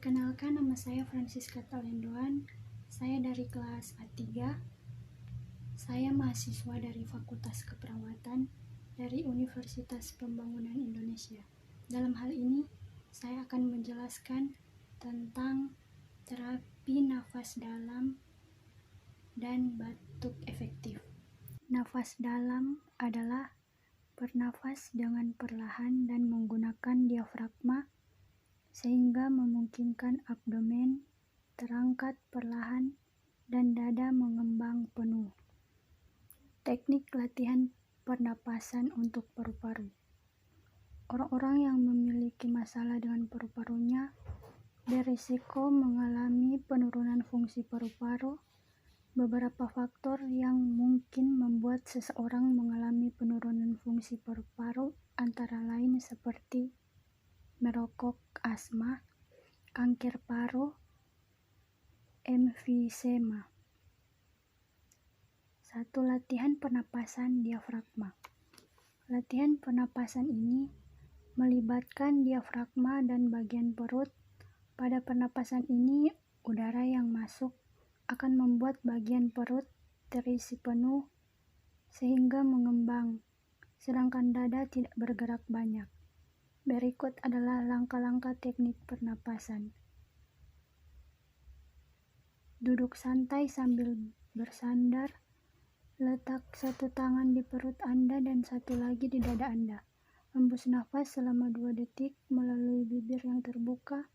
Perkenalkan, nama saya Francisca Talendoan. Saya dari kelas A3. Saya mahasiswa dari Fakultas Keperawatan dari Universitas Pembangunan Indonesia. Dalam hal ini, saya akan menjelaskan tentang terapi nafas dalam dan batuk efektif. Nafas dalam adalah bernafas dengan perlahan dan menggunakan diafragma sehingga memungkinkan abdomen terangkat perlahan dan dada mengembang penuh. Teknik latihan pernapasan untuk paru-paru. Orang-orang yang memiliki masalah dengan paru-parunya berisiko mengalami penurunan fungsi paru-paru. Beberapa faktor yang mungkin membuat seseorang mengalami penurunan fungsi paru-paru antara lain seperti merokok, asma, kanker paru, emfisema. 1. Latihan pernapasan diafragma. Latihan pernapasan ini melibatkan diafragma dan bagian perut. Pada pernapasan ini, udara yang masuk akan membuat bagian perut terisi penuh sehingga mengembang, sedangkan dada tidak bergerak banyak. Berikut adalah langkah-langkah teknik pernapasan. Duduk santai sambil bersandar. Letak satu tangan di perut Anda dan satu lagi di dada Anda. Hembus nafas selama 2 detik melalui bibir yang terbuka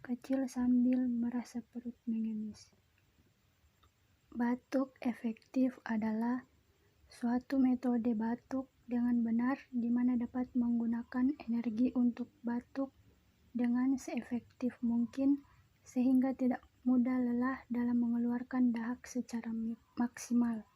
kecil sambil merasa perut mengemis. Batuk efektif adalah suatu metode batuk dengan benar di mana dapat menggunakan energi untuk batuk dengan seefektif mungkin sehingga tidak mudah lelah dalam mengeluarkan dahak secara maksimal.